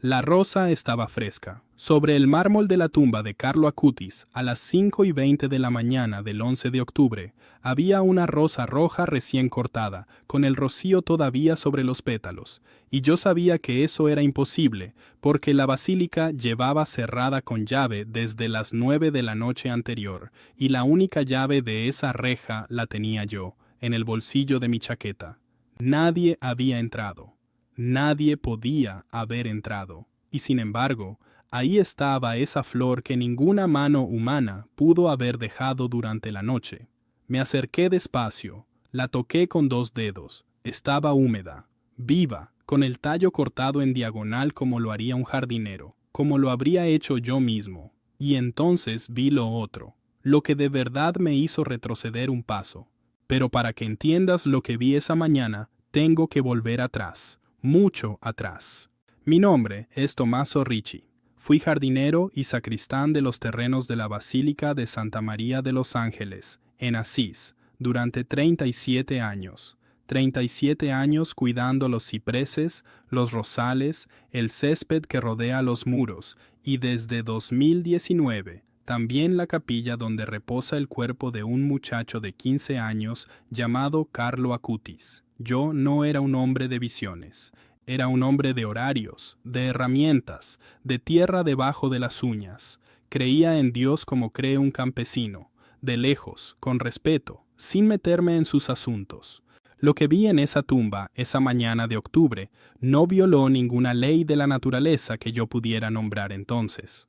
La rosa estaba fresca. Sobre el mármol de la tumba de Carlo Acutis, a las 5:20 de la mañana del 11 de octubre, había una rosa roja recién cortada, con el rocío todavía sobre los pétalos, y yo sabía que eso era imposible, porque la basílica llevaba cerrada con llave desde las 9 de la noche anterior, y la única llave de esa reja la tenía yo, en el bolsillo de mi chaqueta. Nadie había entrado. Nadie podía haber entrado, y sin embargo, ahí estaba esa flor que ninguna mano humana pudo haber dejado durante la noche. Me acerqué despacio, la toqué con 2 dedos, estaba húmeda, viva, con el tallo cortado en diagonal como lo haría un jardinero, como lo habría hecho yo mismo, y entonces vi lo otro, lo que de verdad me hizo retroceder un paso. Pero para que entiendas lo que vi esa mañana, tengo que volver atrás. Mucho atrás. Mi nombre es Tommaso Ricci. Fui jardinero y sacristán de los terrenos de la Basílica de Santa María de los Ángeles, en Asís, durante 37 años. 37 años cuidando los cipreses, los rosales, el césped que rodea los muros, y desde 2019, también la capilla donde reposa el cuerpo de un muchacho de 15 años llamado Carlo Acutis. Yo no era un hombre de visiones, era un hombre de horarios, de herramientas, de tierra debajo de las uñas. Creía en Dios como cree un campesino, de lejos, con respeto, sin meterme en sus asuntos. Lo que vi en esa tumba, esa mañana de octubre, no violó ninguna ley de la naturaleza que yo pudiera nombrar entonces.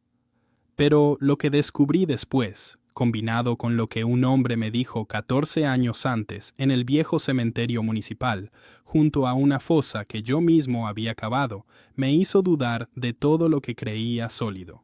Pero lo que descubrí después, combinado con lo que un hombre me dijo 14 años antes en el viejo cementerio municipal, junto a una fosa que yo mismo había cavado, me hizo dudar de todo lo que creía sólido.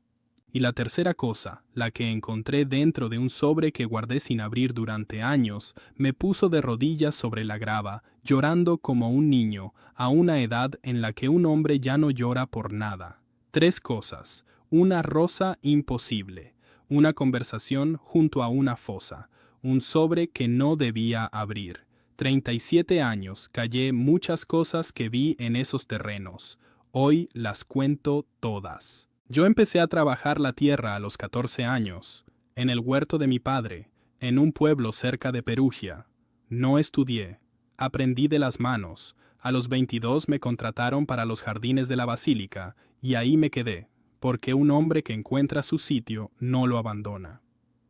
Y la tercera cosa, la que encontré dentro de un sobre que guardé sin abrir durante años, me puso de rodillas sobre la grava, llorando como un niño, a una edad en la que un hombre ya no llora por nada. 3 cosas. Una rosa imposible, una conversación junto a una fosa, un sobre que no debía abrir. 37 años callé muchas cosas que vi en esos terrenos. Hoy las cuento todas. Yo empecé a trabajar la tierra a los 14 años, en el huerto de mi padre, en un pueblo cerca de Perugia. No estudié, aprendí de las manos. A los 22 me contrataron para los jardines de la basílica, y ahí me quedé, porque un hombre que encuentra su sitio no lo abandona.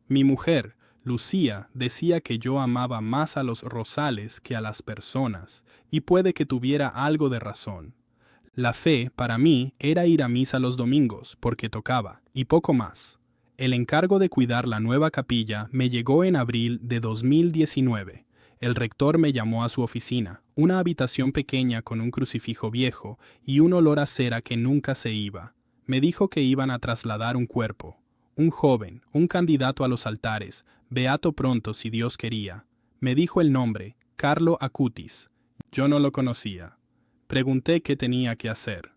Mi mujer, Lucía, decía que yo amaba más a los rosales que a las personas, y puede que tuviera algo de razón. La fe, para mí, era ir a misa los domingos, porque tocaba, y poco más. El encargo de cuidar la nueva capilla me llegó en abril de 2019. El rector me llamó a su oficina, una habitación pequeña con un crucifijo viejo y un olor a cera que nunca se iba. Me dijo que iban a trasladar un cuerpo, un joven, un candidato a los altares, beato pronto si Dios quería. Me dijo el nombre, Carlo Acutis. Yo no lo conocía. Pregunté qué tenía que hacer.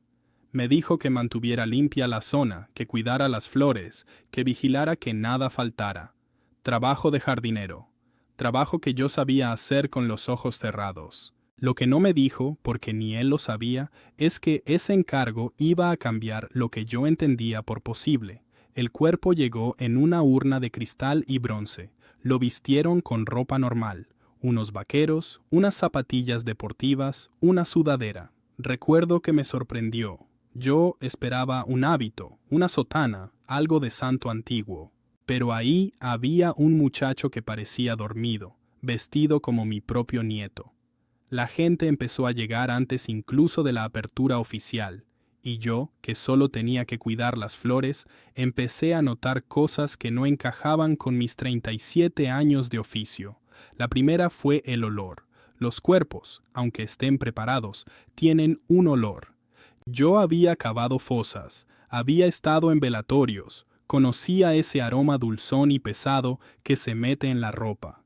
Me dijo que mantuviera limpia la zona, que cuidara las flores, que vigilara que nada faltara. Trabajo de jardinero. Trabajo que yo sabía hacer con los ojos cerrados. Lo que no me dijo, porque ni él lo sabía, es que ese encargo iba a cambiar lo que yo entendía por posible. El cuerpo llegó en una urna de cristal y bronce. Lo vistieron con ropa normal, unos vaqueros, unas zapatillas deportivas, una sudadera. Recuerdo que me sorprendió. Yo esperaba un hábito, una sotana, algo de santo antiguo. Pero ahí había un muchacho que parecía dormido, vestido como mi propio nieto. La gente empezó a llegar antes incluso de la apertura oficial, y yo, que solo tenía que cuidar las flores, empecé a notar cosas que no encajaban con mis 37 años de oficio. La primera fue el olor. Los cuerpos, aunque estén preparados, tienen un olor. Yo había cavado fosas, había estado en velatorios, conocía ese aroma dulzón y pesado que se mete en la ropa.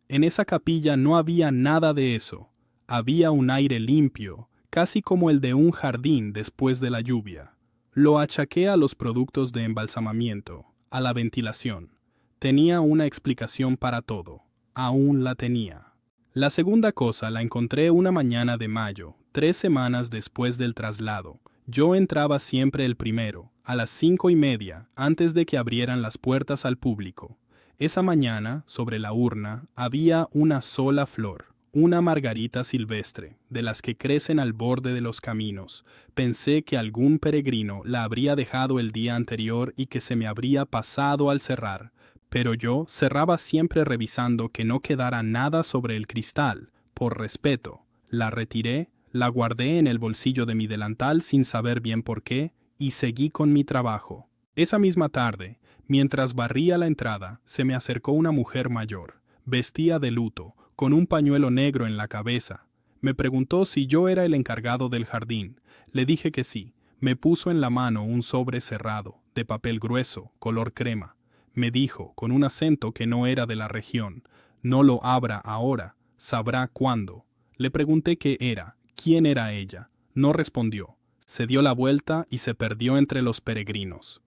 En esa capilla no había nada de eso. Había un aire limpio, casi como el de un jardín después de la lluvia. Lo achaqué a los productos de embalsamamiento, a la ventilación. Tenía una explicación para todo. Aún la tenía. La segunda cosa la encontré una mañana de mayo, 3 semanas después del traslado, Yo entraba siempre el primero, a las 5:30, antes de que abrieran las puertas al público. Esa mañana, sobre la urna, había una sola flor, una margarita silvestre, de las que crecen al borde de los caminos. Pensé que algún peregrino la habría dejado el día anterior y que se me habría pasado al cerrar, pero yo cerraba siempre revisando que no quedara nada sobre el cristal. Por respeto, la retiré, la guardé en el bolsillo de mi delantal sin saber bien por qué, y seguí con mi trabajo. Esa misma tarde, mientras barría la entrada, se me acercó una mujer mayor, vestida de luto, con un pañuelo negro en la cabeza. Me preguntó si yo era el encargado del jardín. Le dije que sí. Me puso en la mano un sobre cerrado, de papel grueso, color crema. Me dijo, con un acento que no era de la región: «No lo abra ahora, sabrá cuándo». Le pregunté qué era, quién era ella. No respondió. Se dio la vuelta y se perdió entre los peregrinos.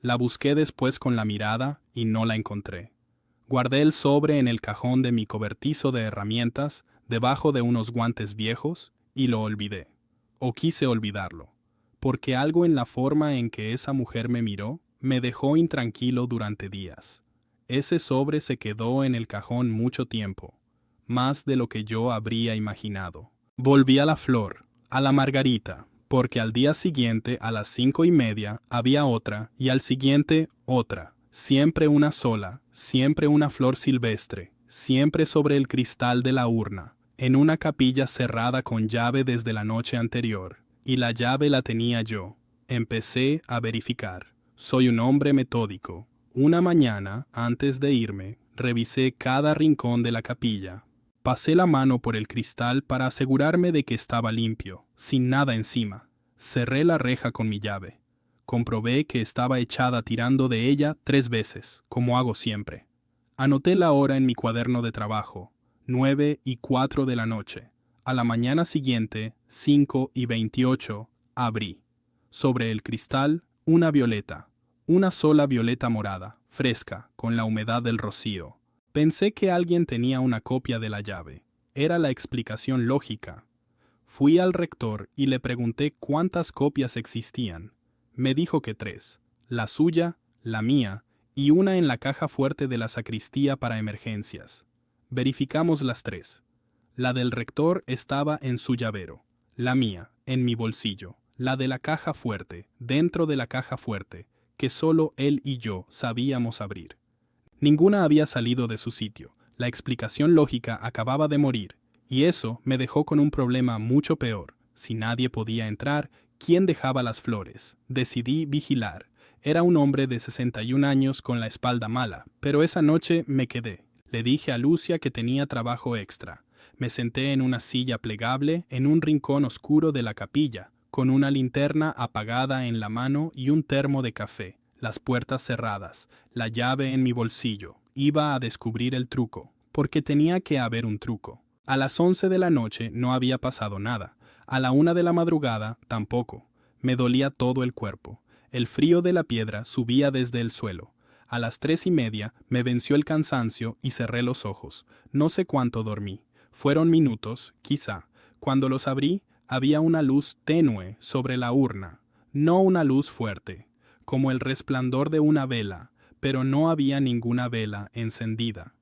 La busqué después con la mirada y no la encontré. Guardé el sobre en el cajón de mi cobertizo de herramientas, debajo de unos guantes viejos, y lo olvidé. O quise olvidarlo, porque algo en la forma en que esa mujer me miró me dejó intranquilo durante días. Ese sobre se quedó en el cajón mucho tiempo, más de lo que yo habría imaginado. Volví a la flor, a la margarita, porque al día siguiente a las 5:30 había otra y al siguiente otra, siempre una sola, siempre una flor silvestre, siempre sobre el cristal de la urna, en una capilla cerrada con llave desde la noche anterior, y la llave la tenía yo. Empecé a verificar. Soy un hombre metódico. Una mañana, antes de irme, revisé cada rincón de la capilla. Pasé la mano por el cristal para asegurarme de que estaba limpio, sin nada encima. Cerré la reja con mi llave. Comprobé que estaba echada tirando de ella 3 veces, como hago siempre. Anoté la hora en mi cuaderno de trabajo, 9:04 de la noche. A la mañana siguiente, 5:28, abrí. Sobre el cristal, una violeta. Una sola violeta morada, fresca, con la humedad del rocío. Pensé que alguien tenía una copia de la llave. Era la explicación lógica. Fui al rector y le pregunté cuántas copias existían. Me dijo que 3, la suya, la mía, y una en la caja fuerte de la sacristía para emergencias. Verificamos las 3. La del rector estaba en su llavero, la mía, en mi bolsillo, la de la caja fuerte, dentro de la caja fuerte, que solo él y yo sabíamos abrir. Ninguna había salido de su sitio. La explicación lógica acababa de morir, y eso me dejó con un problema mucho peor. Si nadie podía entrar, ¿quién dejaba las flores? Decidí vigilar. Era un hombre de 61 años con la espalda mala, pero esa noche me quedé. Le dije a Lucia que tenía trabajo extra. Me senté en una silla plegable en un rincón oscuro de la capilla, con una linterna apagada en la mano y un termo de café. Las puertas cerradas, la llave en mi bolsillo. Iba a descubrir el truco, porque tenía que haber un truco. A las 11 de la noche no había pasado nada. A la 1 de la madrugada tampoco. Me dolía todo el cuerpo. El frío de la piedra subía desde el suelo. A las 3:30 me venció el cansancio y cerré los ojos. No sé cuánto dormí. Fueron minutos, quizá. Cuando los abrí, había una luz tenue sobre la urna. No una luz fuerte, como el resplandor de una vela, pero no había ninguna vela encendida.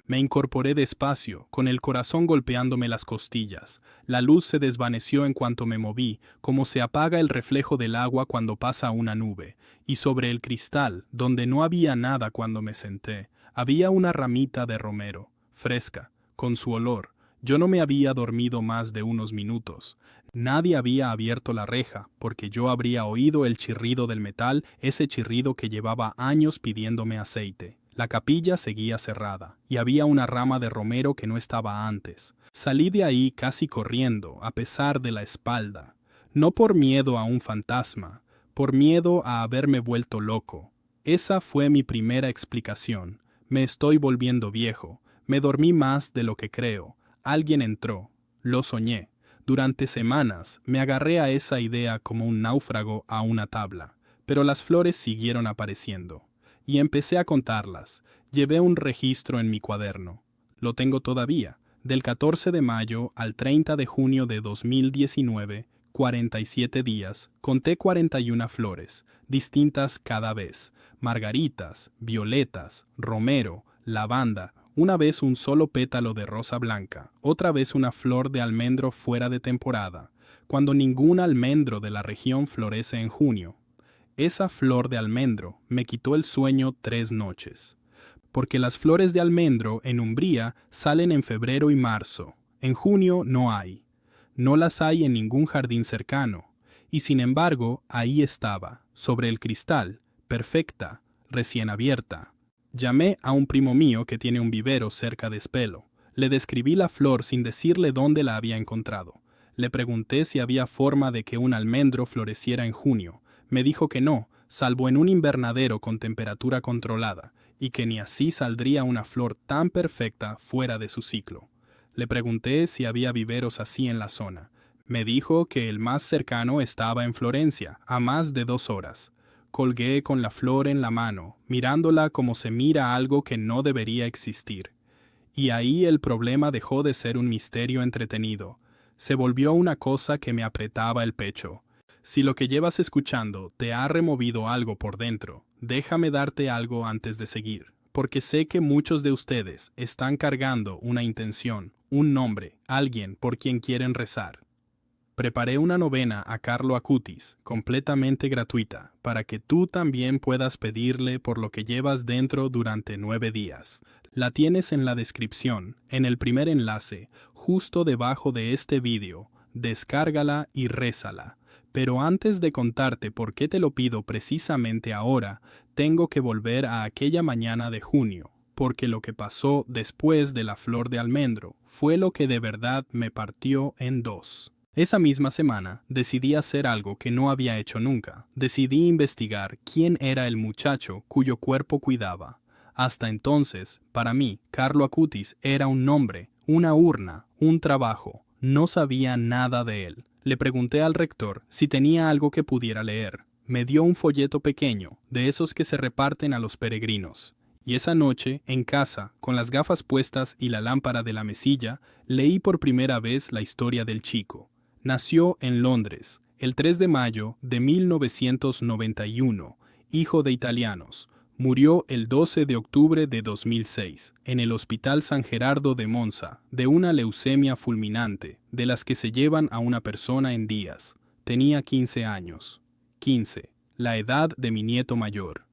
Me incorporé despacio, con el corazón golpeándome las costillas. La luz se desvaneció en cuanto me moví, como se apaga el reflejo del agua cuando pasa una nube, y sobre el cristal, donde no había nada cuando me senté, había una ramita de romero, fresca, con su olor. Yo no me había dormido más de unos minutos. Nadie había abierto la reja, porque yo habría oído el chirrido del metal, ese chirrido que llevaba años pidiéndome aceite. La capilla seguía cerrada, y había una rama de romero que no estaba antes. Salí de ahí casi corriendo, a pesar de la espalda. No por miedo a un fantasma, por miedo a haberme vuelto loco. Esa fue mi primera explicación. Me estoy volviendo viejo. Me dormí más de lo que creo. Alguien entró. Lo soñé. Durante semanas me agarré a esa idea como un náufrago a una tabla, pero las flores siguieron apareciendo. Y empecé a contarlas. Llevé un registro en mi cuaderno. Lo tengo todavía. Del 14 de mayo al 30 de junio de 2019, 47 días, conté 41 flores, distintas cada vez, margaritas, violetas, romero, lavanda, una vez un solo pétalo de rosa blanca, otra vez una flor de almendro fuera de temporada, cuando ningún almendro de la región florece en junio. Esa flor de almendro me quitó el sueño 3 noches. Porque las flores de almendro en Umbría salen en febrero y marzo. En junio no hay. No las hay en ningún jardín cercano. Y sin embargo, ahí estaba, sobre el cristal, perfecta, recién abierta. Llamé a un primo mío que tiene un vivero cerca de Spelo. Le describí la flor sin decirle dónde la había encontrado. Le pregunté si había forma de que un almendro floreciera en junio. Me dijo que no, salvo en un invernadero con temperatura controlada, y que ni así saldría una flor tan perfecta fuera de su ciclo. Le pregunté si había viveros así en la zona. Me dijo que el más cercano estaba en Florencia, a más de 2 horas. Colgué con la flor en la mano, mirándola como se mira algo que no debería existir. Y ahí el problema dejó de ser un misterio entretenido. Se volvió una cosa que me apretaba el pecho. Si lo que llevas escuchando te ha removido algo por dentro, déjame darte algo antes de seguir, porque sé que muchos de ustedes están cargando una intención, un nombre, alguien por quien quieren rezar. Preparé una novena a Carlo Acutis, completamente gratuita, para que tú también puedas pedirle por lo que llevas dentro durante 9 días. La tienes en la descripción, en el primer enlace, justo debajo de este vídeo. Descárgala y rézala. Pero antes de contarte por qué te lo pido precisamente ahora, tengo que volver a aquella mañana de junio, porque lo que pasó después de la flor de almendro fue lo que de verdad me partió en dos. Esa misma semana decidí hacer algo que no había hecho nunca. Decidí investigar quién era el muchacho cuyo cuerpo cuidaba. Hasta entonces, para mí, Carlo Acutis era un nombre, una urna, un trabajo. No sabía nada de él. Le pregunté al rector si tenía algo que pudiera leer. Me dio un folleto pequeño, de esos que se reparten a los peregrinos. Y esa noche, en casa, con las gafas puestas y la lámpara de la mesilla, leí por primera vez la historia del chico. Nació en Londres, el 3 de mayo de 1991, hijo de italianos. Murió el 12 de octubre de 2006, en el Hospital San Gerardo de Monza, de una leucemia fulminante, de las que se llevan a una persona en días. Tenía 15 años. 15, la edad de mi nieto mayor.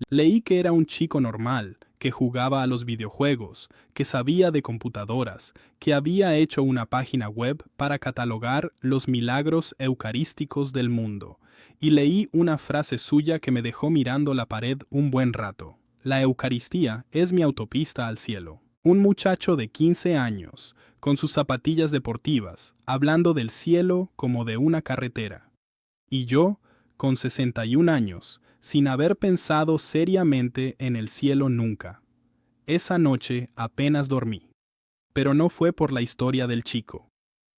Leí que era un chico normal, que jugaba a los videojuegos, que sabía de computadoras, que había hecho una página web para catalogar los milagros eucarísticos del mundo. Y leí una frase suya que me dejó mirando la pared un buen rato. La Eucaristía es mi autopista al cielo. Un muchacho de 15 años, con sus zapatillas deportivas, hablando del cielo como de una carretera. Y yo, con 61 años, sin haber pensado seriamente en el cielo nunca. Esa noche apenas dormí. Pero no fue por la historia del chico.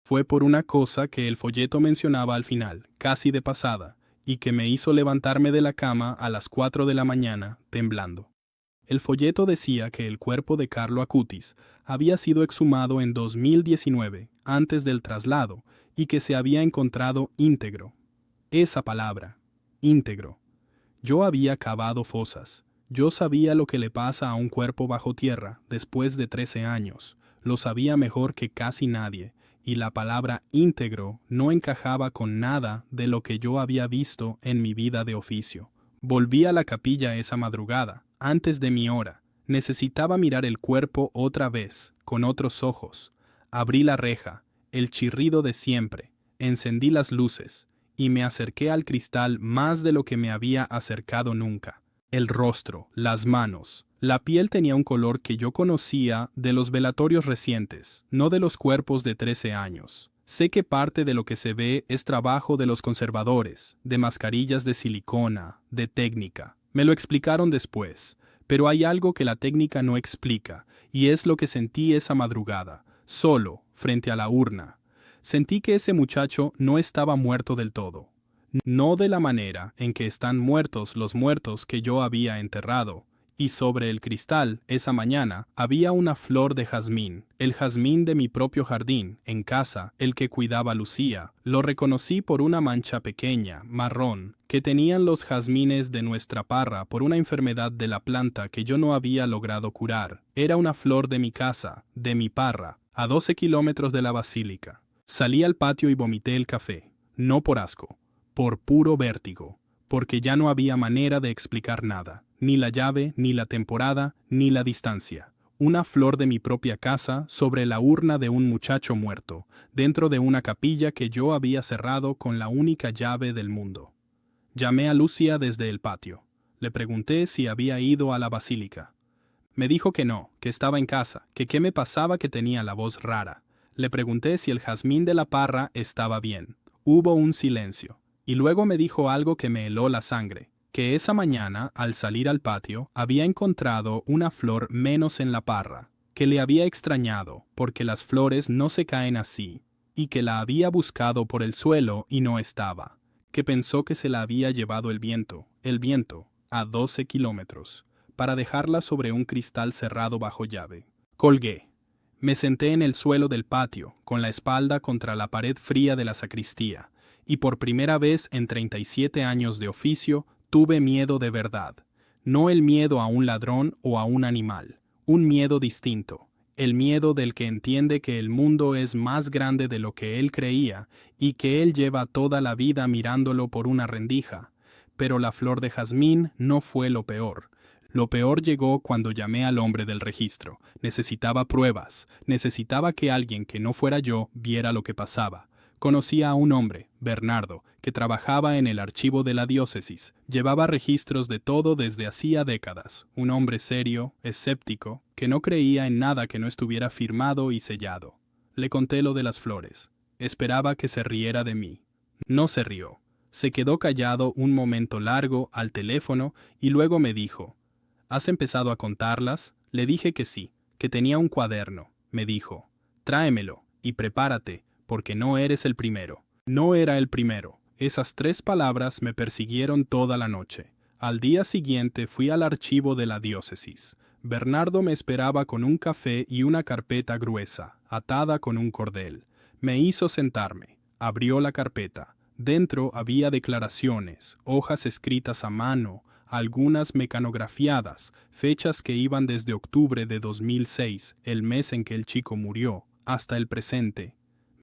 Fue por una cosa que el folleto mencionaba al final, casi de pasada, y que me hizo levantarme de la cama a las 4 de la mañana, temblando. El folleto decía que el cuerpo de Carlo Acutis había sido exhumado en 2019, antes del traslado, y que se había encontrado íntegro. Esa palabra, íntegro. Yo había cavado fosas. Yo sabía lo que le pasa a un cuerpo bajo tierra después de 13 años. Lo sabía mejor que casi nadie. Y la palabra íntegro no encajaba con nada de lo que yo había visto en mi vida de oficio. Volví a la capilla esa madrugada, antes de mi hora. Necesitaba mirar el cuerpo otra vez, con otros ojos. Abrí la reja, el chirrido de siempre, encendí las luces, y me acerqué al cristal más de lo que me había acercado nunca. El rostro, las manos. La piel tenía un color que yo conocía de los velatorios recientes, no de los cuerpos de 13 años. Sé que parte de lo que se ve es trabajo de los conservadores, de mascarillas de silicona, de técnica. Me lo explicaron después, pero hay algo que la técnica no explica, y es lo que sentí esa madrugada, solo, frente a la urna. Sentí que ese muchacho no estaba muerto del todo. No de la manera en que están muertos los muertos que yo había enterrado, y sobre el cristal, esa mañana, había una flor de jazmín, el jazmín de mi propio jardín, en casa, el que cuidaba Lucía. Lo reconocí por una mancha pequeña, marrón, que tenían los jazmines de nuestra parra por una enfermedad de la planta que yo no había logrado curar. Era una flor de mi casa, de mi parra, a 12 kilómetros de la basílica. Salí al patio y vomité el café, no por asco, por puro vértigo, porque ya no había manera de explicar nada, ni la llave, ni la temporada, ni la distancia. Una flor de mi propia casa sobre la urna de un muchacho muerto, dentro de una capilla que yo había cerrado con la única llave del mundo. Llamé a Lucia desde el patio. Le pregunté si había ido a la basílica. Me dijo que no, que estaba en casa, que qué me pasaba que tenía la voz rara. Le pregunté si el jazmín de la parra estaba bien. Hubo un silencio, y luego me dijo algo que me heló la sangre, que esa mañana, al salir al patio, había encontrado una flor menos en la parra, que le había extrañado, porque las flores no se caen así, y que la había buscado por el suelo y no estaba, que pensó que se la había llevado el viento, a 12 kilómetros, para dejarla sobre un cristal cerrado bajo llave. Colgué. Me senté en el suelo del patio, con la espalda contra la pared fría de la sacristía, y por primera vez en 37 años de oficio tuve miedo de verdad. No el miedo a un ladrón o a un animal, un miedo distinto, el miedo del que entiende que el mundo es más grande de lo que él creía y que él lleva toda la vida mirándolo por una rendija. Pero la flor de jazmín no fue lo peor. Lo peor llegó cuando llamé al hombre del registro. Necesitaba pruebas, necesitaba que alguien que no fuera yo viera lo que pasaba. Conocía a un hombre, Bernardo, que trabajaba en el archivo de la diócesis. Llevaba registros de todo desde hacía décadas. Un hombre serio, escéptico, que no creía en nada que no estuviera firmado y sellado. Le conté lo de las flores. Esperaba que se riera de mí. No se rió. Se quedó callado un momento largo al teléfono y luego me dijo: ¿Has empezado a contarlas? Le dije que sí, que tenía un cuaderno. Me dijo: tráemelo y prepárate, porque no eres el primero. No era el primero. Esas 3 palabras me persiguieron toda la noche. Al día siguiente fui al archivo de la diócesis. Bernardo me esperaba con un café y una carpeta gruesa, atada con un cordel. Me hizo sentarme. Abrió la carpeta. Dentro había declaraciones, hojas escritas a mano, algunas mecanografiadas, fechas que iban desde octubre de 2006, el mes en que el chico murió, hasta el presente.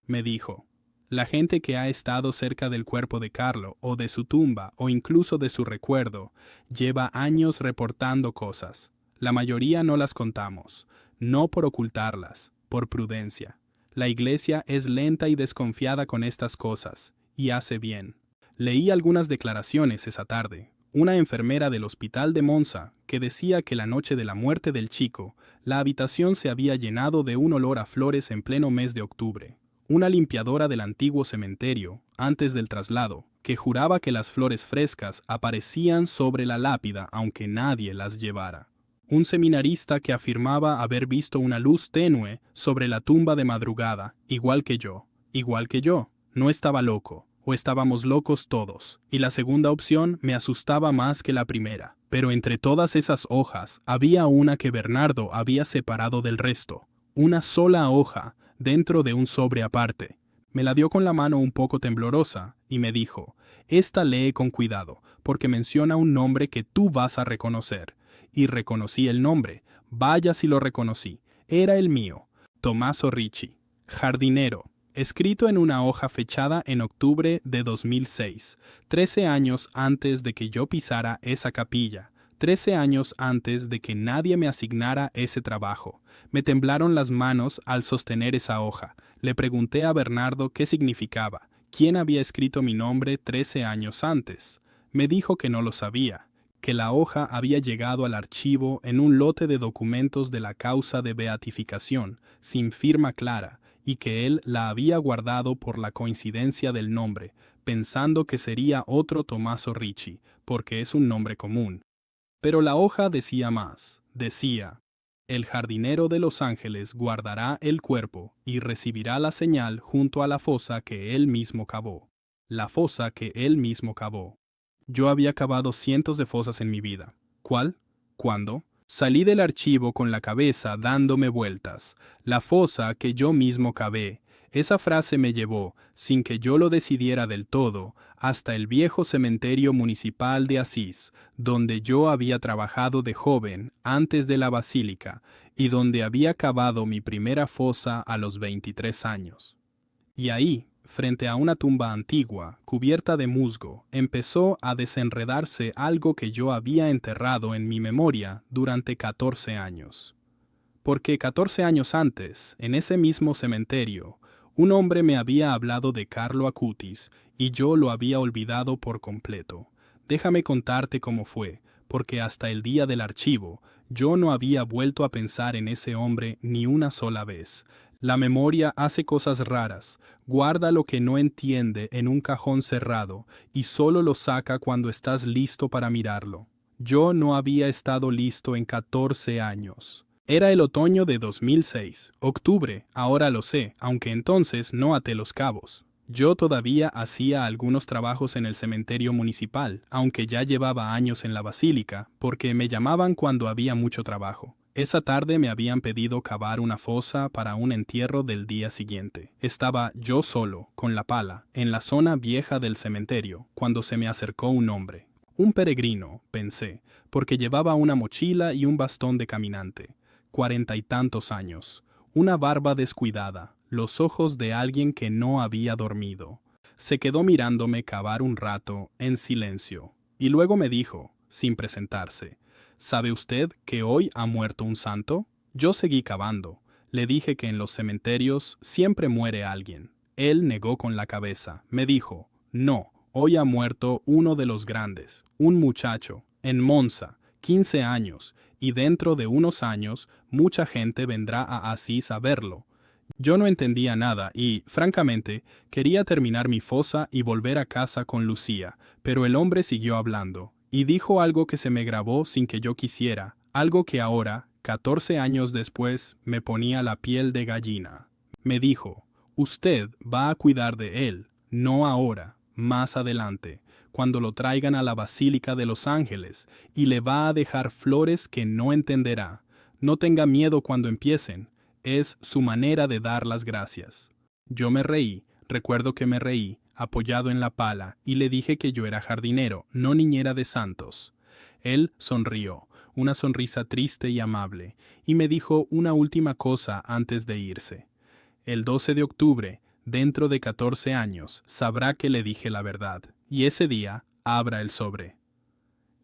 Me dijo: la gente que ha estado cerca del cuerpo de Carlo, o de su tumba, o incluso de su recuerdo, lleva años reportando cosas. La mayoría no las contamos, no por ocultarlas, por prudencia. La Iglesia es lenta y desconfiada con estas cosas, y hace bien. Leí algunas declaraciones esa tarde. Una enfermera del hospital de Monza, que decía que la noche de la muerte del chico, la habitación se había llenado de un olor a flores en pleno mes de octubre. Una limpiadora del antiguo cementerio, antes del traslado, que juraba que las flores frescas aparecían sobre la lápida aunque nadie las llevara. Un seminarista que afirmaba haber visto una luz tenue sobre la tumba de madrugada, igual que yo. No estaba loco. O estábamos locos todos, y la segunda opción me asustaba más que la primera. Pero entre todas esas hojas había una que Bernardo había separado del resto, una sola hoja, dentro de un sobre aparte. Me la dio con la mano un poco temblorosa, y me dijo: esta lee con cuidado, porque menciona un nombre que tú vas a reconocer. Y reconocí el nombre, vaya si lo reconocí, era el mío, Tommaso Ricci, jardinero. Escrito en una hoja fechada en octubre de 2006, 13 años antes de que yo pisara esa capilla, 13 años antes de que nadie me asignara ese trabajo. Me temblaron las manos al sostener esa hoja. Le pregunté a Bernardo qué significaba, quién había escrito mi nombre 13 años antes. Me dijo que no lo sabía, que la hoja había llegado al archivo en un lote de documentos de la causa de beatificación, sin firma clara, y que él la había guardado por la coincidencia del nombre, pensando que sería otro Tommaso Ricci, porque es un nombre común. Pero la hoja decía más. Decía: el jardinero de Los Ángeles guardará el cuerpo y recibirá la señal junto a la fosa que él mismo cavó. La fosa que él mismo cavó. Yo había cavado cientos de fosas en mi vida. ¿Cuál? ¿Cuándo? Salí del archivo con la cabeza dándome vueltas. La fosa que yo mismo cavé. Esa frase me llevó, sin que yo lo decidiera del todo, hasta el viejo cementerio municipal de Asís, donde yo había trabajado de joven antes de la basílica y donde había cavado mi primera fosa a los 23 años. Y ahí, frente a una tumba antigua, cubierta de musgo, empezó a desenredarse algo que yo había enterrado en mi memoria durante 14 años. Porque 14 años antes, en ese mismo cementerio, un hombre me había hablado de Carlo Acutis y yo lo había olvidado por completo. Déjame contarte cómo fue, porque hasta el día del archivo, yo no había vuelto a pensar en ese hombre ni una sola vez. La memoria hace cosas raras, guarda lo que no entiende en un cajón cerrado y solo lo saca cuando estás listo para mirarlo. Yo no había estado listo en 14 años. Era el otoño de 2006, octubre, ahora lo sé, aunque entonces no até los cabos. Yo todavía hacía algunos trabajos en el cementerio municipal, aunque ya llevaba años en la basílica, porque me llamaban cuando había mucho trabajo. Esa tarde me habían pedido cavar una fosa para un entierro del día siguiente. Estaba yo solo, con la pala, en la zona vieja del cementerio, cuando se me acercó un hombre. Un peregrino, pensé, porque llevaba una mochila y un bastón de caminante. 40 y tantos años, una barba descuidada, los ojos de alguien que no había dormido. Se quedó mirándome cavar un rato, en silencio, y luego me dijo, sin presentarse, ¿sabe usted que hoy ha muerto un santo? Yo seguí cavando. Le dije que en los cementerios siempre muere alguien. Él negó con la cabeza. Me dijo, no, hoy ha muerto uno de los grandes, un muchacho, en Monza, 15 años, y dentro de unos años mucha gente vendrá a Asís a verlo. Yo no entendía nada y, francamente, quería terminar mi fosa y volver a casa con Lucía, pero el hombre siguió hablando, y dijo algo que se me grabó sin que yo quisiera, algo que ahora, 14 años después, me ponía la piel de gallina. Me dijo, usted va a cuidar de él, no ahora, más adelante, cuando lo traigan a la Basílica de los Ángeles, y le va a dejar flores que no entenderá. No tenga miedo cuando empiecen, es su manera de dar las gracias. Yo me reí, recuerdo que me reí, apoyado en la pala, y le dije que yo era jardinero, no niñera de santos. Él sonrió, una sonrisa triste y amable, y me dijo una última cosa antes de irse. El 12 de octubre, dentro de 14 años, sabrá que le dije la verdad, y ese día abra el sobre.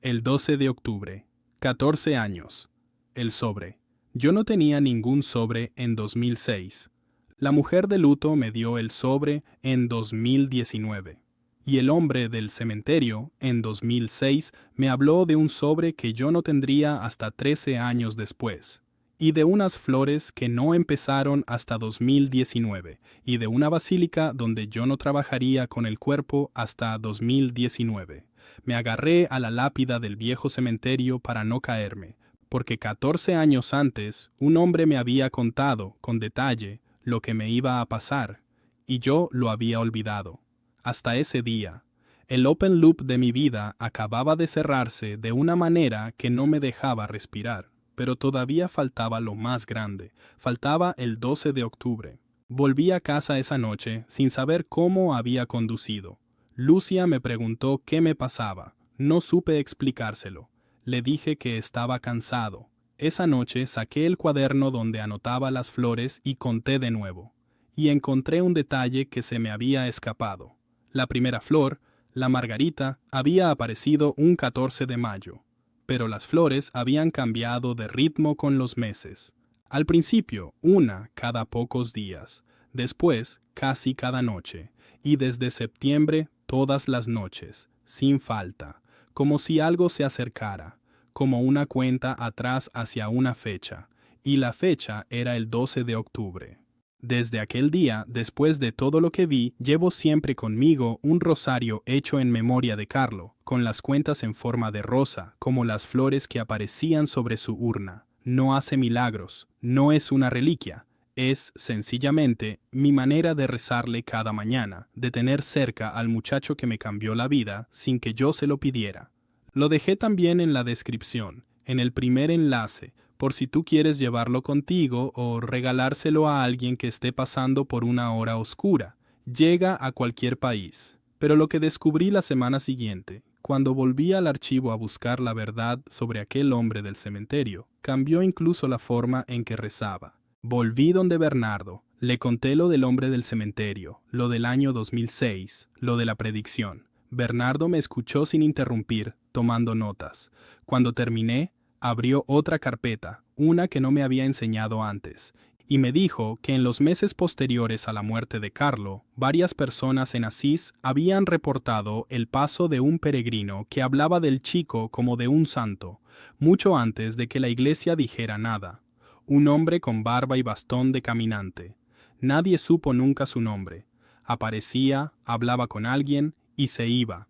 El 12 de octubre, 14 años. El sobre. Yo no tenía ningún sobre en 2006. La mujer de luto me dio el sobre en 2019. Y el hombre del cementerio, en 2006, me habló de un sobre que yo no tendría hasta 13 años después. Y de unas flores que no empezaron hasta 2019, y de una basílica donde yo no trabajaría con el cuerpo hasta 2019. Me agarré a la lápida del viejo cementerio para no caerme, porque 14 años antes un hombre me había contado, con detalle, lo que me iba a pasar, y yo lo había olvidado. Hasta ese día, el open loop de mi vida acababa de cerrarse de una manera que no me dejaba respirar. Pero todavía faltaba lo más grande, faltaba el 12 de octubre. Volví a casa esa noche sin saber cómo había conducido. Lucia me preguntó qué me pasaba. No supe explicárselo. Le dije que estaba cansado. Esa noche saqué el cuaderno donde anotaba las flores y conté de nuevo. Y encontré un detalle que se me había escapado. La primera flor, la margarita, había aparecido un 14 de mayo. Pero las flores habían cambiado de ritmo con los meses. Al principio, una cada pocos días, después casi cada noche, y desde septiembre todas las noches, sin falta, como si algo se acercara, como una cuenta atrás hacia una fecha, y la fecha era el 12 de octubre. Desde aquel día, después de todo lo que vi, llevo siempre conmigo un rosario hecho en memoria de Carlo, con las cuentas en forma de rosa, como las flores que aparecían sobre su urna. No hace milagros, no es una reliquia, es, sencillamente, mi manera de rezarle cada mañana, de tener cerca al muchacho que me cambió la vida sin que yo se lo pidiera. Lo dejé también en la descripción, en el primer enlace, por si tú quieres llevarlo contigo o regalárselo a alguien que esté pasando por una hora oscura. Llega a cualquier país. Pero lo que descubrí la semana siguiente, cuando volví al archivo a buscar la verdad sobre aquel hombre del cementerio, cambió incluso la forma en que rezaba. Volví donde Bernardo, le conté lo del hombre del cementerio, lo del año 2006, lo de la predicción. Bernardo me escuchó sin interrumpir, tomando notas. Cuando terminé, abrió otra carpeta, una que no me había enseñado antes, y me dijo que en los meses posteriores a la muerte de Carlo, varias personas en Asís habían reportado el paso de un peregrino que hablaba del chico como de un santo, mucho antes de que la iglesia dijera nada. Un hombre con barba y bastón de caminante. Nadie supo nunca su nombre. Aparecía, hablaba con alguien y se iba.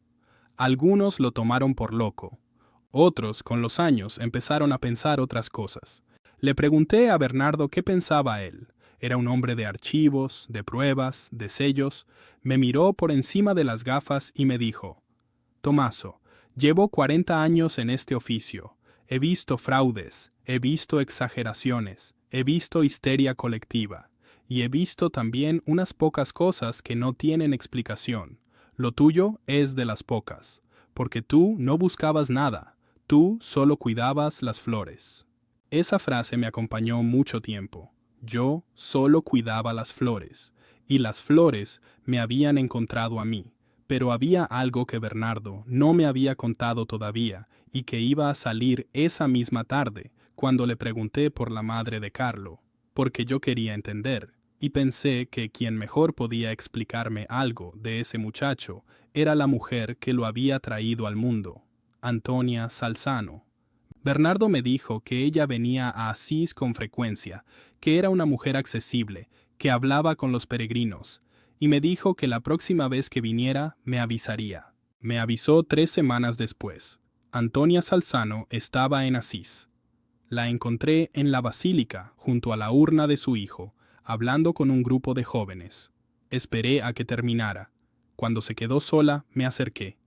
Algunos lo tomaron por loco. Otros, con los años, empezaron a pensar otras cosas. Le pregunté a Bernardo qué pensaba él. Era un hombre de archivos, de pruebas, de sellos. Me miró por encima de las gafas y me dijo: Tommaso, llevo 40 años en este oficio. He visto fraudes, he visto exageraciones, he visto histeria colectiva. Y he visto también unas pocas cosas que no tienen explicación. Lo tuyo es de las pocas, porque tú no buscabas nada, tú solo cuidabas las flores. Esa frase me acompañó mucho tiempo. Yo solo cuidaba las flores, y las flores me habían encontrado a mí, pero había algo que Bernardo no me había contado todavía y que iba a salir esa misma tarde, cuando le pregunté por la madre de Carlo, porque yo quería entender, y pensé que quien mejor podía explicarme algo de ese muchacho era la mujer que lo había traído al mundo, Antonia Salzano. Bernardo me dijo que ella venía a Asís con frecuencia, que era una mujer accesible, que hablaba con los peregrinos, y me dijo que la próxima vez que viniera me avisaría. Me avisó 3 semanas después. Antonia Salzano estaba en Asís. La encontré en la basílica, junto a la urna de su hijo, hablando con un grupo de jóvenes. Esperé a que terminara. Cuando se quedó sola, me acerqué.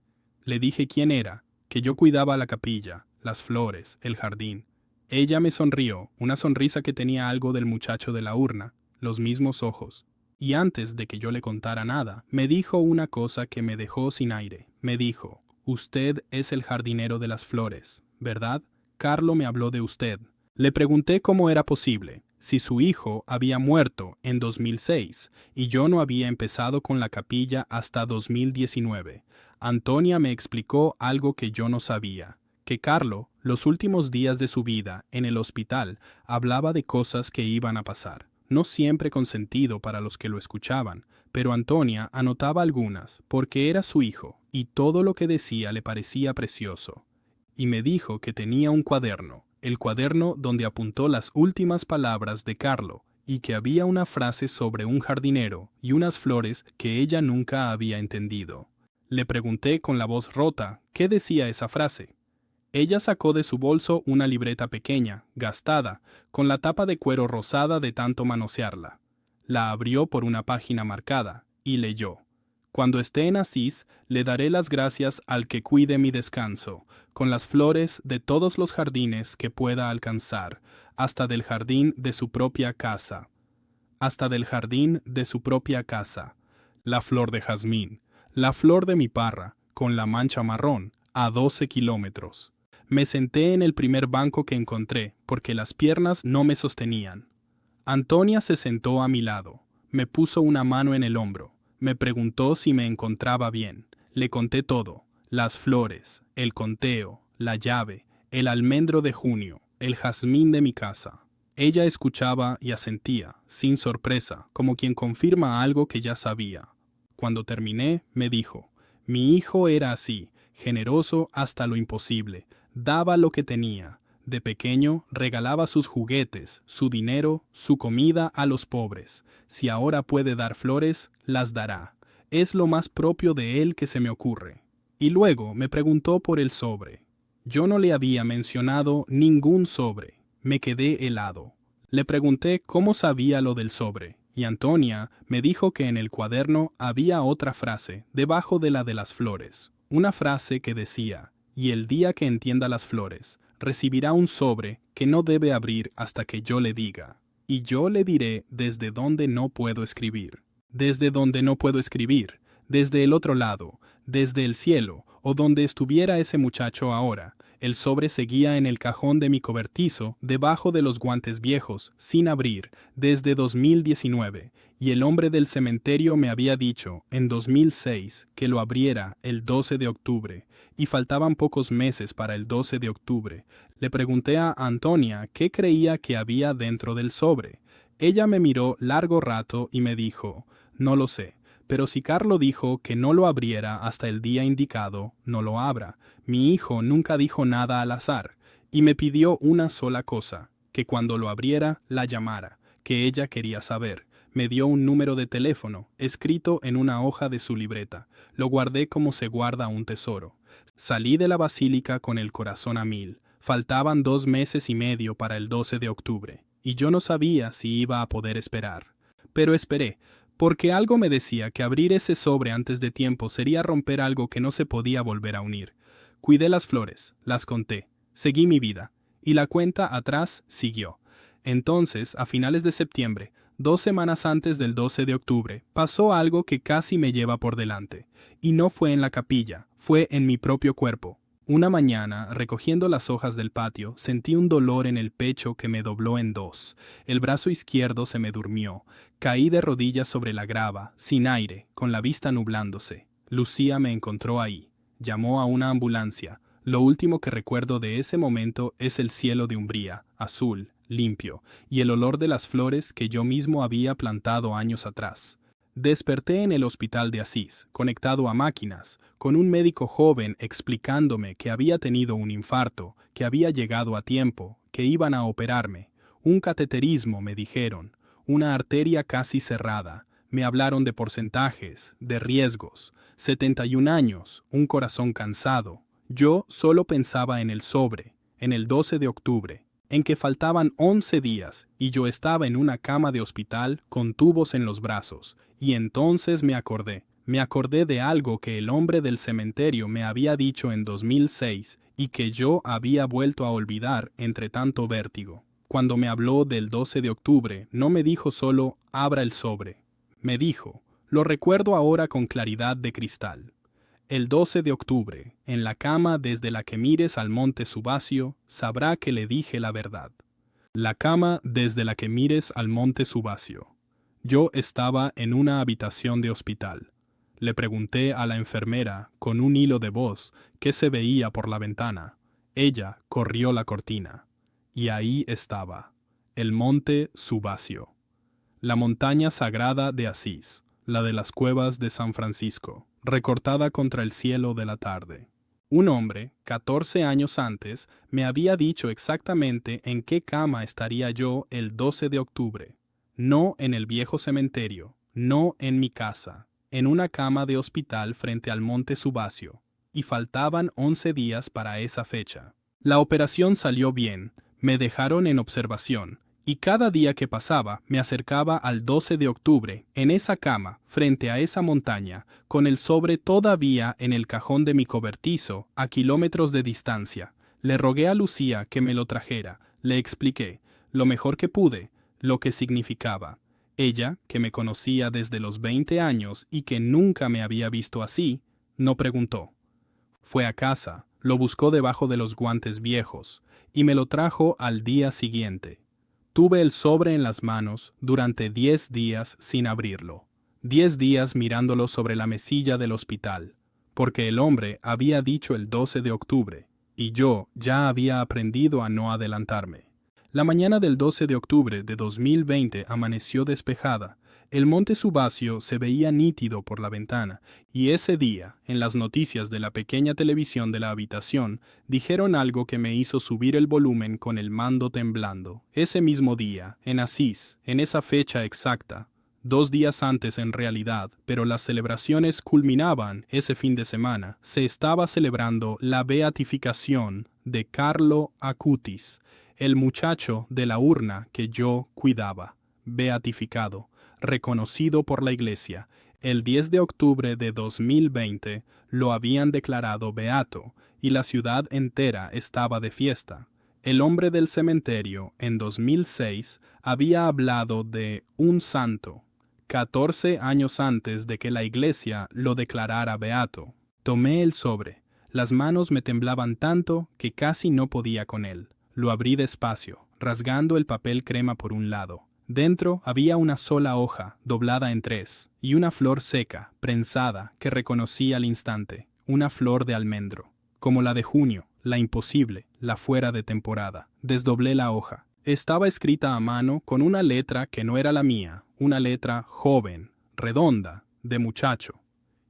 Le dije quién era, que yo cuidaba la capilla, las flores, el jardín. Ella me sonrió, una sonrisa que tenía algo del muchacho de la urna, los mismos ojos. Y antes de que yo le contara nada, me dijo una cosa que me dejó sin aire. Me dijo: Usted es el jardinero de las flores, ¿verdad? Carlo me habló de usted. Le pregunté cómo era posible, si su hijo había muerto en 2006 y yo no había empezado con la capilla hasta 2019. Antonia me explicó algo que yo no sabía, que Carlo, los últimos días de su vida en el hospital, hablaba de cosas que iban a pasar, no siempre con sentido para los que lo escuchaban, pero Antonia anotaba algunas porque era su hijo y todo lo que decía le parecía precioso. Y me dijo que tenía un cuaderno, el cuaderno donde apuntó las últimas palabras de Carlo, y que había una frase sobre un jardinero y unas flores que ella nunca había entendido. Le pregunté con la voz rota qué decía esa frase. Ella sacó de su bolso una libreta pequeña, gastada, con la tapa de cuero rosada de tanto manosearla. La abrió por una página marcada y leyó: Cuando esté en Asís, le daré las gracias al que cuide mi descanso, con las flores de todos los jardines que pueda alcanzar, hasta del jardín de su propia casa. Hasta del jardín de su propia casa. La flor de jazmín, la flor de mi parra, con la mancha marrón, a 12 kilómetros. Me senté en el primer banco que encontré, porque las piernas no me sostenían. Antonia se sentó a mi lado, me puso una mano en el hombro. Me preguntó si me encontraba bien. Le conté todo: las flores, el conteo, la llave, el almendro de junio, el jazmín de mi casa. Ella escuchaba y asentía, sin sorpresa, como quien confirma algo que ya sabía. Cuando terminé, me dijo: Mi hijo era así, generoso hasta lo imposible, daba lo que tenía. De pequeño regalaba sus juguetes, su dinero, su comida a los pobres. Si ahora puede dar flores, las dará. Es lo más propio de él que se me ocurre. Y luego me preguntó por el sobre. Yo no le había mencionado ningún sobre. Me quedé helado. Le pregunté cómo sabía lo del sobre, y Antonia me dijo que en el cuaderno había otra frase, debajo de la de las flores. Una frase que decía: Y el día que entienda las flores, recibirá un sobre que no debe abrir hasta que yo le diga. Y yo le diré desde donde no puedo escribir. Desde donde no puedo escribir, desde el otro lado, desde el cielo, o donde estuviera ese muchacho ahora. El sobre seguía en el cajón de mi cobertizo, debajo de los guantes viejos, sin abrir, desde 2019, y el hombre del cementerio me había dicho, en 2006, que lo abriera el 12 de octubre, y faltaban pocos meses para el 12 de octubre. Le pregunté a Antonia qué creía que había dentro del sobre. Ella me miró largo rato y me dijo, no lo sé. Pero si Carlo dijo que no lo abriera hasta el día indicado, no lo abra. Mi hijo nunca dijo nada al azar, y me pidió una sola cosa, que cuando lo abriera la llamara, que ella quería saber. Me dio un número de teléfono, escrito en una hoja de su libreta. Lo guardé como se guarda un tesoro. Salí de la basílica con el corazón a mil. Faltaban 2 meses y medio para el 12 de octubre, y yo no sabía si iba a poder esperar. Pero esperé, porque algo me decía que abrir ese sobre antes de tiempo sería romper algo que no se podía volver a unir. Cuidé las flores, las conté, seguí mi vida, y la cuenta atrás siguió. Entonces, a finales de septiembre, 2 semanas antes del 12 de octubre, pasó algo que casi me lleva por delante, y no fue en la capilla, fue en mi propio cuerpo. Una mañana, recogiendo las hojas del patio, sentí un dolor en el pecho que me dobló en dos. El brazo izquierdo se me durmió. Caí de rodillas sobre la grava, sin aire, con la vista nublándose. Lucía me encontró ahí. Llamó a una ambulancia. Lo último que recuerdo de ese momento es el cielo de Umbría, azul, limpio, y el olor de las flores que yo mismo había plantado años atrás. Desperté en el hospital de Asís, conectado a máquinas, con un médico joven explicándome que había tenido un infarto, que había llegado a tiempo, que iban a operarme. Un cateterismo, me dijeron, una arteria casi cerrada. Me hablaron de porcentajes, de riesgos. 71 años, un corazón cansado. Yo solo pensaba en el sobre, en el 12 de octubre, en que faltaban 11 días y yo estaba en una cama de hospital con tubos en los brazos. Y entonces me acordé de algo que el hombre del cementerio me había dicho en 2006 y que yo había vuelto a olvidar entre tanto vértigo. Cuando me habló del 12 de octubre, no me dijo solo, abra el sobre. Me dijo, lo recuerdo ahora con claridad de cristal. El 12 de octubre, en la cama desde la que mires al monte Subasio, sabrá que le dije la verdad. La cama desde la que mires al monte Subasio. Yo estaba en una habitación de hospital. Le pregunté a la enfermera, con un hilo de voz, qué se veía por la ventana. Ella corrió la cortina. Y ahí estaba, el monte Subasio. La montaña sagrada de Asís, la de las cuevas de San Francisco, recortada contra el cielo de la tarde. Un hombre, 14 años antes, me había dicho exactamente en qué cama estaría yo el 12 de octubre. No en el viejo cementerio, no en mi casa, en una cama de hospital frente al monte Subasio, y faltaban 11 días para esa fecha. La operación salió bien, me dejaron en observación, y cada día que pasaba me acercaba al 12 de octubre, en esa cama, frente a esa montaña, con el sobre todavía en el cajón de mi cobertizo, a kilómetros de distancia. Le rogué a Lucía que me lo trajera, le expliqué, lo mejor que pude, lo que significaba. Ella, que me conocía desde los 20 años y que nunca me había visto así, no preguntó. Fue a casa, lo buscó debajo de los guantes viejos, y me lo trajo al día siguiente. Tuve el sobre en las manos durante 10 días sin abrirlo. 10 días mirándolo sobre la mesilla del hospital, porque el hombre había dicho el 12 de octubre, y yo ya había aprendido a no adelantarme. La mañana del 12 de octubre de 2020 amaneció despejada. El monte Subasio se veía nítido por la ventana, y ese día, en las noticias de la pequeña televisión de la habitación, dijeron algo que me hizo subir el volumen con el mando temblando. Ese mismo día, en Asís, en esa fecha exacta, 2 días antes en realidad, pero las celebraciones culminaban ese fin de semana, se estaba celebrando la beatificación de Carlo Acutis, el muchacho de la urna que yo cuidaba, beatificado, reconocido por la Iglesia. El 10 de octubre de 2020 lo habían declarado beato, y la ciudad entera estaba de fiesta. El hombre del cementerio, en 2006, había hablado de un santo, 14 años antes de que la iglesia lo declarara beato. Tomé el sobre. Las manos me temblaban tanto que casi no podía con él. Lo abrí despacio, rasgando el papel crema por un lado. Dentro había una sola hoja, doblada en 3, y una flor seca, prensada, que reconocí al instante. Una flor de almendro. Como la de junio, la imposible, la fuera de temporada. Desdoblé la hoja. Estaba escrita a mano con una letra que no era la mía, una letra joven, redonda, de muchacho.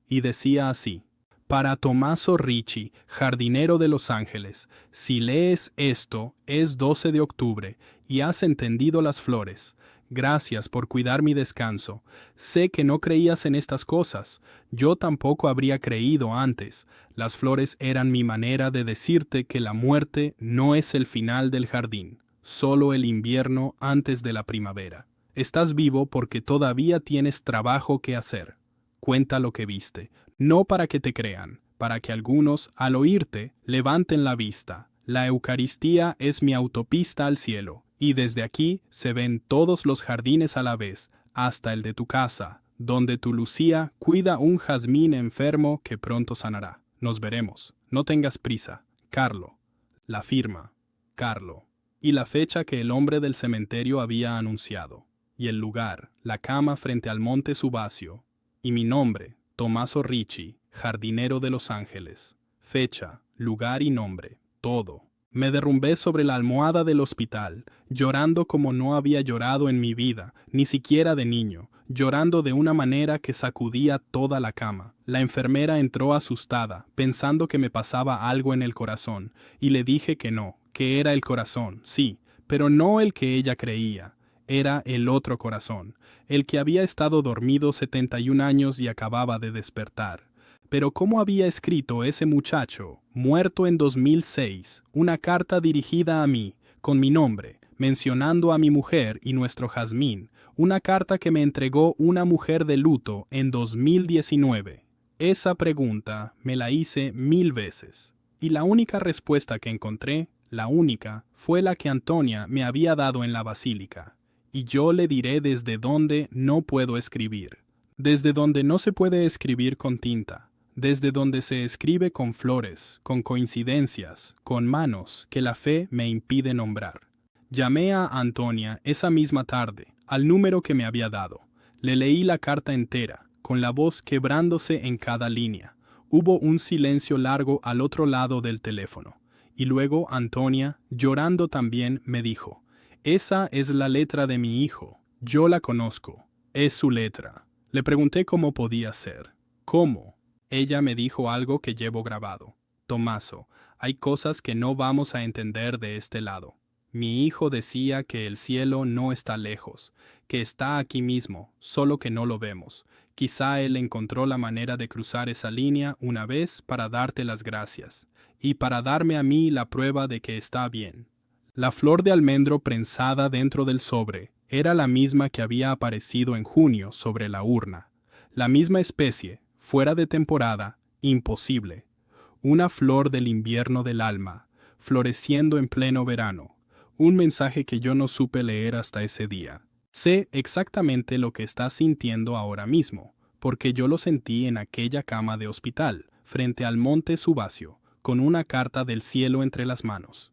Y decía así: para Tommaso Ricci, jardinero de Los Ángeles, si lees esto, es 12 de octubre y has entendido las flores. Gracias por cuidar mi descanso. Sé que no creías en estas cosas. Yo tampoco habría creído antes. Las flores eran mi manera de decirte que la muerte no es el final del jardín, solo el invierno antes de la primavera. Estás vivo porque todavía tienes trabajo que hacer. Cuenta lo que viste, no para que te crean, para que algunos, al oírte, levanten la vista. La Eucaristía es mi autopista al cielo, y desde aquí se ven todos los jardines a la vez, hasta el de tu casa, donde tu Lucía cuida un jazmín enfermo que pronto sanará. Nos veremos. No tengas prisa. Carlo. La firma. Carlo. Y la fecha que el hombre del cementerio había anunciado. Y el lugar, la cama frente al monte Subasio. Y mi nombre, Tommaso Ricci, jardinero de Los Ángeles. Fecha, lugar y nombre, todo. Me derrumbé sobre la almohada del hospital, llorando como no había llorado en mi vida, ni siquiera de niño, llorando de una manera que sacudía toda la cama. La enfermera entró asustada, pensando que me pasaba algo en el corazón, y le dije que no, que era el corazón, sí, pero no el que ella creía. Era el otro corazón, el que había estado dormido 71 años y acababa de despertar. Pero ¿cómo había escrito ese muchacho, muerto en 2006, una carta dirigida a mí, con mi nombre, mencionando a mi mujer y nuestro jazmín, una carta que me entregó una mujer de luto en 2019? Esa pregunta me la hice 1000 veces, y la única respuesta que encontré, la única, fue la que Antonia me había dado en la basílica. Y yo le diré desde donde no puedo escribir, desde donde no se puede escribir con tinta, desde donde se escribe con flores, con coincidencias, con manos que la fe me impide nombrar. Llamé a Antonia esa misma tarde, al número que me había dado. Le leí la carta entera, con la voz quebrándose en cada línea. Hubo un silencio largo al otro lado del teléfono, y luego Antonia, llorando también, me dijo: esa es la letra de mi hijo. Yo la conozco. Es su letra. Le pregunté cómo podía ser. ¿Cómo? Ella me dijo algo que llevo grabado. Tommaso, hay cosas que no vamos a entender de este lado. Mi hijo decía que el cielo no está lejos, que está aquí mismo, solo que no lo vemos. Quizá él encontró la manera de cruzar esa línea una vez para darte las gracias, y para darme a mí la prueba de que está bien. La flor de almendro prensada dentro del sobre era la misma que había aparecido en junio sobre la urna. La misma especie, fuera de temporada, imposible. Una flor del invierno del alma, floreciendo en pleno verano. Un mensaje que yo no supe leer hasta ese día. Sé exactamente lo que estás sintiendo ahora mismo, porque yo lo sentí en aquella cama de hospital, frente al monte Subasio, con una carta del cielo entre las manos.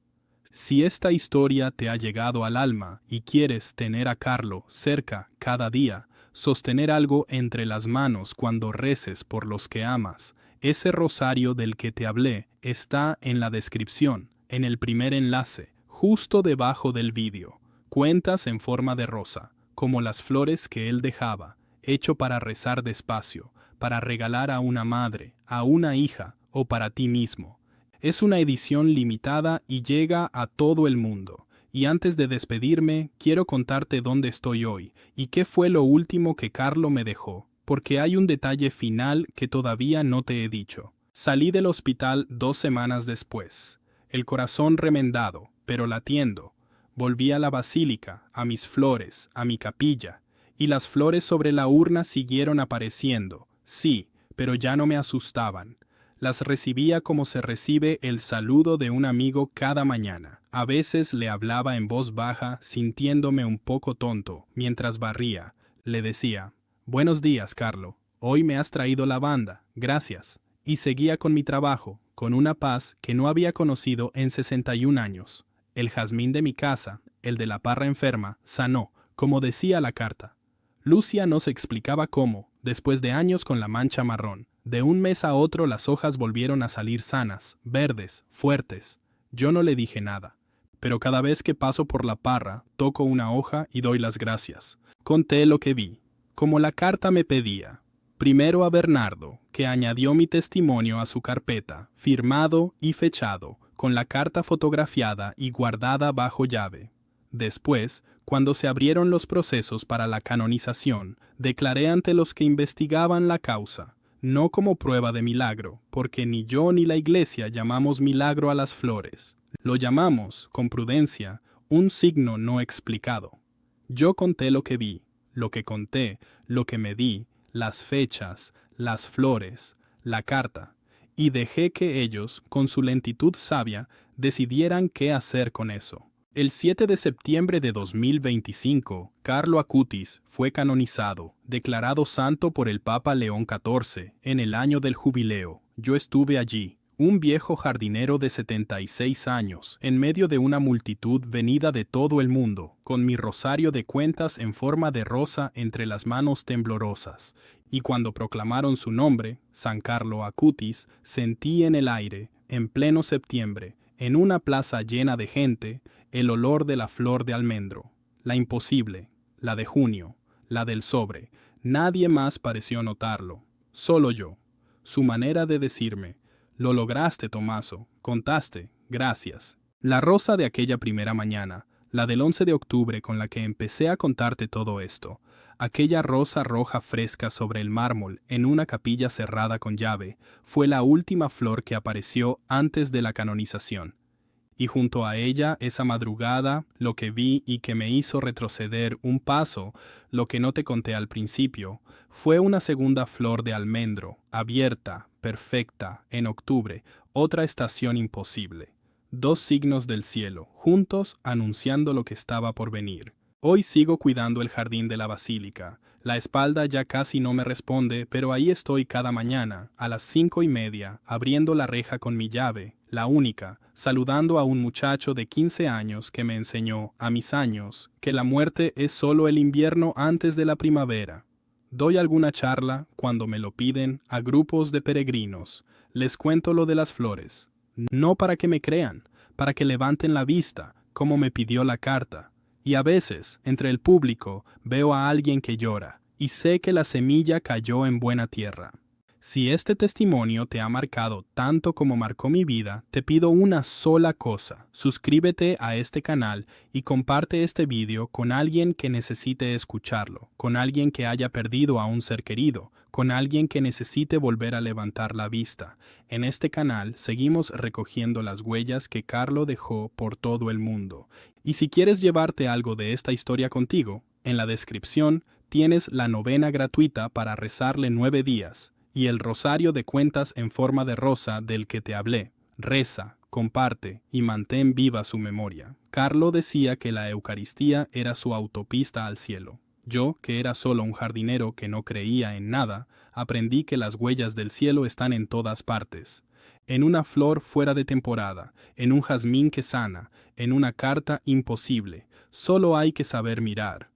Si esta historia te ha llegado al alma y quieres tener a Carlo cerca cada día, sostener algo entre las manos cuando reces por los que amas, ese rosario del que te hablé está en la descripción, en el primer enlace, justo debajo del vídeo. Cuentas en forma de rosa, como las flores que él dejaba, hecho para rezar despacio, para regalar a una madre, a una hija o para ti mismo. Es una edición limitada y llega a todo el mundo. Y antes de despedirme, quiero contarte dónde estoy hoy y qué fue lo último que Carlo me dejó, porque hay un detalle final que todavía no te he dicho. Salí del hospital 2 semanas después, el corazón remendado, pero latiendo. Volví a la basílica, a mis flores, a mi capilla, y las flores sobre la urna siguieron apareciendo, sí, pero ya no me asustaban. Las recibía como se recibe el saludo de un amigo cada mañana. A veces le hablaba en voz baja, sintiéndome un poco tonto, mientras barría. Le decía: «Buenos días, Carlo. Hoy me has traído lavanda. Gracias». Y seguía con mi trabajo, con una paz que no había conocido en 61 años. El jazmín de mi casa, el de la parra enferma, sanó, como decía la carta. Lucia nos explicaba cómo, después de años con la mancha marrón, de un mes a otro las hojas volvieron a salir sanas, verdes, fuertes. Yo no le dije nada, pero cada vez que paso por la parra, toco una hoja y doy las gracias. Conté lo que vi, como la carta me pedía. Primero a Bernardo, que añadió mi testimonio a su carpeta, firmado y fechado, con la carta fotografiada y guardada bajo llave. Después, cuando se abrieron los procesos para la canonización, declaré ante los que investigaban la causa, no como prueba de milagro, porque ni yo ni la Iglesia llamamos milagro a las flores. Lo llamamos, con prudencia, un signo no explicado. Yo conté lo que vi, lo que conté, lo que medí, las fechas, las flores, la carta, y dejé que ellos, con su lentitud sabia, decidieran qué hacer con eso. El 7 de septiembre de 2025, Carlo Acutis fue canonizado, declarado santo por el Papa León XIV, en el año del jubileo. Yo estuve allí, un viejo jardinero de 76 años, en medio de una multitud venida de todo el mundo, con mi rosario de cuentas en forma de rosa entre las manos temblorosas, y cuando proclamaron su nombre, San Carlo Acutis, sentí en el aire, en pleno septiembre, en una plaza llena de gente, el olor de la flor de almendro, la imposible, la de junio, la del sobre. Nadie más pareció notarlo, solo yo. Su manera de decirme: «Lo lograste, Tommaso, contaste, gracias». La rosa de aquella primera mañana, la del 11 de octubre con la que empecé a contarte todo esto, aquella rosa roja fresca sobre el mármol en una capilla cerrada con llave, fue la última flor que apareció antes de la canonización. Y junto a ella, esa madrugada, lo que vi y que me hizo retroceder un paso, lo que no te conté al principio, fue una segunda flor de almendro, abierta, perfecta, en octubre, otra estación imposible. Dos signos del cielo, juntos anunciando lo que estaba por venir. Hoy sigo cuidando el jardín de la basílica. La espalda ya casi no me responde, pero ahí estoy cada mañana, a las 5:30, abriendo la reja con mi llave, la única, saludando a un muchacho de 15 años que me enseñó, a mis años, que la muerte es solo el invierno antes de la primavera. Doy alguna charla, cuando me lo piden, a grupos de peregrinos. Les cuento lo de las flores. No para que me crean, para que levanten la vista, como me pidió la carta. Y a veces, entre el público, veo a alguien que llora, y sé que la semilla cayó en buena tierra. Si este testimonio te ha marcado tanto como marcó mi vida, te pido una sola cosa: suscríbete a este canal y comparte este video con alguien que necesite escucharlo, con alguien que haya perdido a un ser querido, con alguien que necesite volver a levantar la vista. En este canal seguimos recogiendo las huellas que Carlo dejó por todo el mundo. Y si quieres llevarte algo de esta historia contigo, en la descripción tienes la novena gratuita para rezarle 9 días. Y el rosario de cuentas en forma de rosa del que te hablé. Reza, comparte y mantén viva su memoria. Carlo decía que la Eucaristía era su autopista al cielo. Yo, que era solo un jardinero que no creía en nada, aprendí que las huellas del cielo están en todas partes. En una flor fuera de temporada, en un jazmín que sana, en una carta imposible. Solo hay que saber mirar.